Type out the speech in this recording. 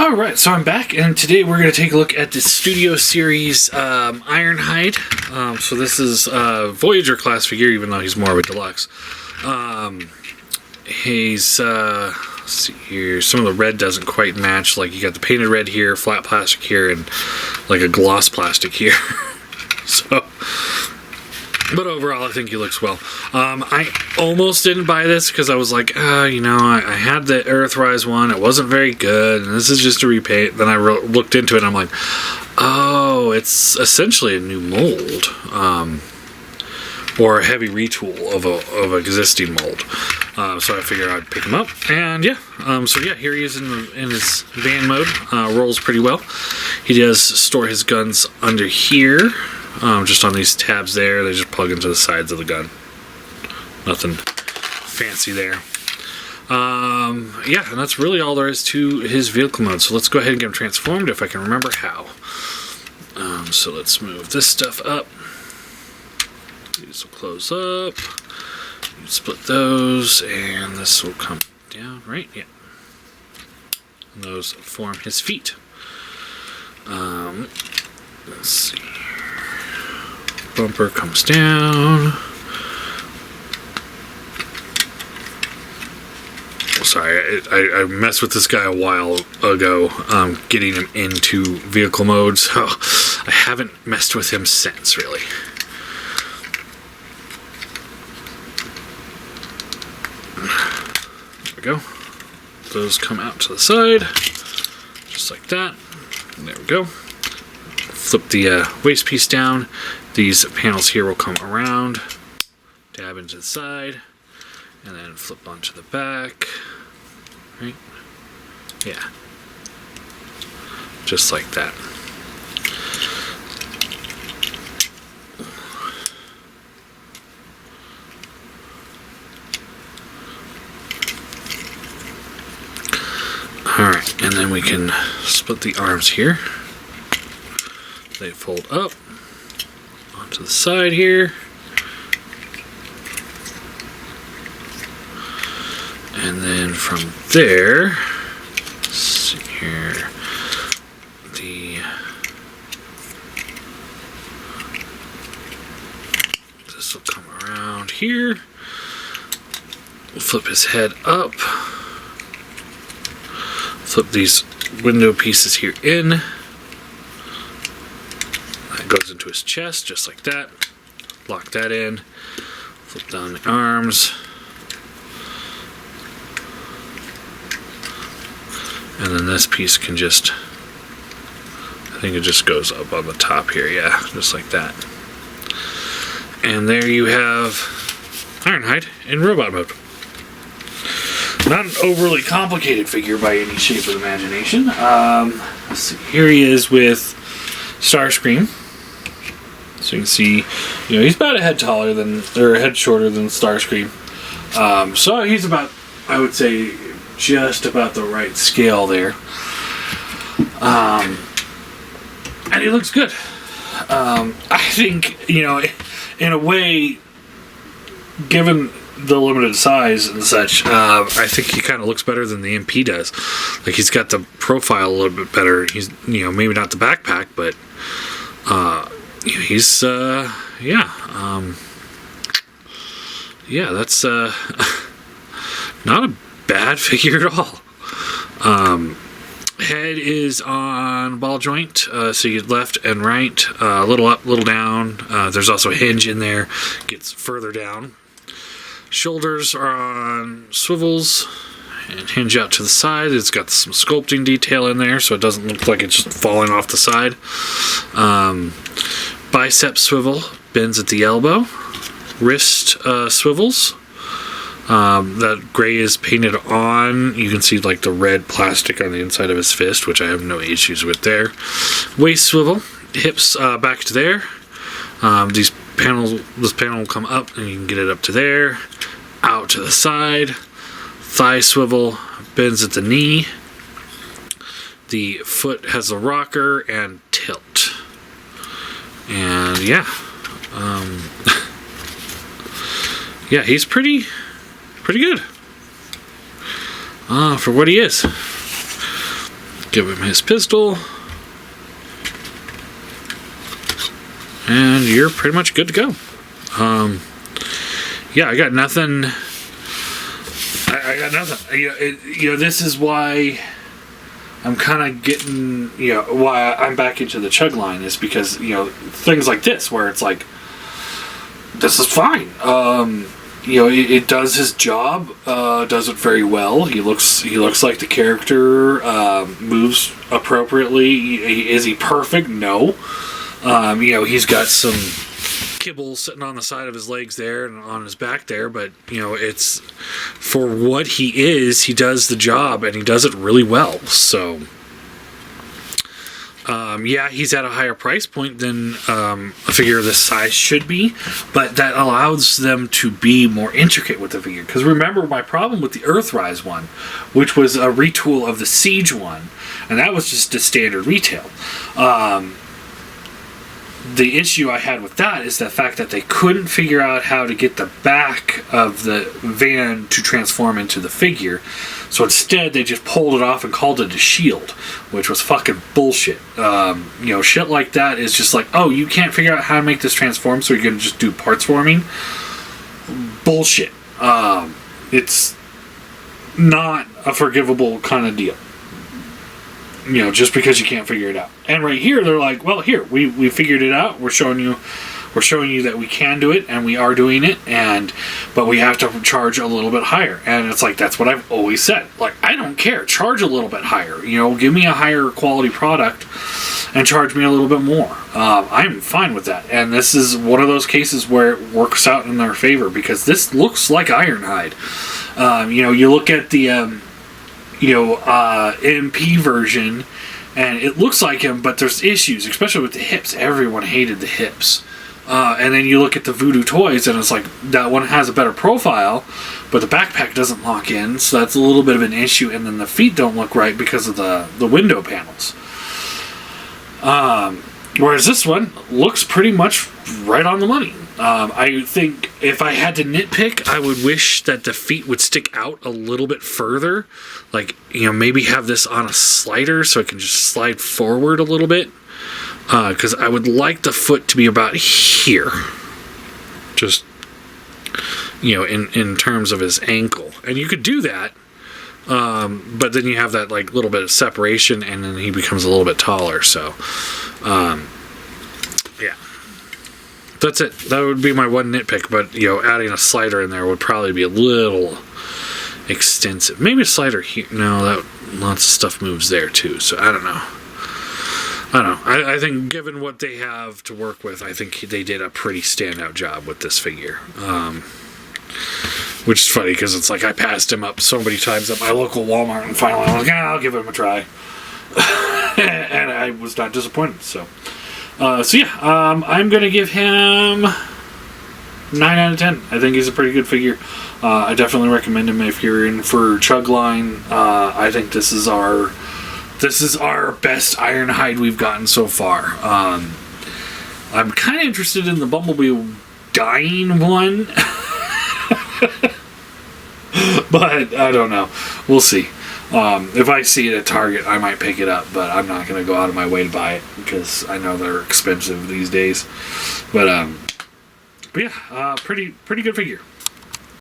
Alright, so I'm back, and today we're going to take a look at the Studio Series Ironhide. So this is Voyager class figure, even though he's more of a deluxe. Let's see here, some of the red doesn't quite match. Like, you got the painted red here, flat plastic here, and like a gloss plastic here. So, but overall, I think he looks well. I almost didn't buy this because I was like, I had the Earthrise one. It wasn't very good, and this is just a repaint. Then I looked into it, and I'm like, oh, it's essentially a new mold, or a heavy retool of an existing mold. So I figured I'd pick him up, and yeah. Here he is in his van mode. Rolls pretty well. He does store his guns under here. Just on these tabs there, they just plug into the sides of the gun. Nothing fancy there. And that's really all there is to his vehicle mode. So let's go ahead and get him transformed if I can remember how. So let's move this stuff up. These will close up. Split those, and this will come down, right? Yeah. And those form his feet. Let's see. Bumper comes down. Sorry, I messed with this guy a while ago, getting him into vehicle mode, so I haven't messed with him since, really. There we go. Those come out to the side, just like that. And there we go. Flip the waist piece down. These panels here will come around, dab into the side, and then flip onto the back. Right? Yeah. Just like that. Alright, and then we can split the arms here. They fold up onto the side here. And then from there, let's see here, this will come around here. We'll flip his head up. Flip these window pieces here in. That goes into his chest, just like that. Lock that in. Flip down the arms. And then this piece can just, I think it just goes up on the top here, yeah, just like that. And there you have Ironhide in robot mode. Not an overly complicated figure by any shape of the imagination. Let's see, here he is with Starscream. So you can see, he's about a head taller than, or a head shorter than Starscream. So he's about, I would say, just about the right scale there. And he looks good. I think, in a way, given the limited size and such, I think he kind of looks better than the MP does. Like, he's got the profile a little bit better. He's, maybe not the backpack, but he's, that's not a bad figure at all. Head is on ball joint, so you get left and right, a little up, little down. There's also a hinge in there, gets further down. Shoulders are on swivels and hinge out to the side. It's got some sculpting detail in there, so it doesn't look like it's just falling off the side. Bicep swivel, bends at the elbow. Wrist swivels. That gray is painted on. You can see like the red plastic on the inside of his fist, which I have no issues with there. Waist swivel, hips back to there. This panel will come up and you can get it up to there, out to the side. Thigh swivel, bends at the knee. The foot has a rocker and tilt. And yeah, he's pretty good for what he is. give him his pistol. And you're pretty much good to go. Yeah, I got nothing. I got nothing. This is why I'm kind of getting, why I'm back into the chug line is because, things like this where it's like, this is fine. It does his job, does it very well. He looks like the character, moves appropriately. Is he perfect? No. He's got some kibble sitting on the side of his legs there and on his back there, but it's for what he is, he does the job and he does it really well. So he's at a higher price point than a figure of this size should be, but that allows them to be more intricate with the figure. Because remember my problem with the Earthrise one, which was a retool of the Siege one, and that was just a standard retail. The issue I had with that is the fact that they couldn't figure out how to get the back of the van to transform into the figure. So instead, they just pulled it off and called it a shield, which was fucking bullshit. Shit like that is just like, oh, you can't figure out how to make this transform, so you're going to just do parts forming? Bullshit. It's not a forgivable kind of deal. Just because you can't figure it out. And right here, they're like, well, here, we figured it out. We're showing you that we can do it, and we are doing it, but we have to charge a little bit higher. And it's like, that's what I've always said. Like, I don't care. Charge a little bit higher. Give me a higher quality product and charge me a little bit more. I'm fine with that. And this is one of those cases where it works out in their favor, because this looks like Ironhide. You look at the MP version, and it looks like him, but there's issues, especially with the hips. Everyone hated the hips. And then you look at the Voodoo Toys, and it's like, that one has a better profile, but the backpack doesn't lock in, so that's a little bit of an issue. And then the feet don't look right because of the window panels. Whereas this one looks pretty much right on the money. I think if I had to nitpick, I would wish that the feet would stick out a little bit further. Like, maybe have this on a slider so it can just slide forward a little bit. Because I would like the foot to be about here. Just, in terms of his ankle. And you could do that. But then you have that, like, little bit of separation, and then he becomes a little bit taller. So, yeah. That's it. That would be my one nitpick, but, adding a slider in there would probably be a little extensive. Maybe a slider here. No, lots of stuff moves there, too, so I don't know. I think given what they have to work with, I think they did a pretty standout job with this figure. Which is funny, because it's like I passed him up so many times at my local Walmart, and finally I was like, I'll give him a try. And I was not disappointed, so... I'm going to give him 9 out of 10. I think he's a pretty good figure. I definitely recommend him if you're in for Chug Line. I think this is our best Ironhide we've gotten so far. I'm kind of interested in the Bumblebee dying one. But I don't know. We'll see. If I see it at Target, I might pick it up, but I'm not going to go out of my way to buy it because I know they're expensive these days. But yeah, pretty good figure.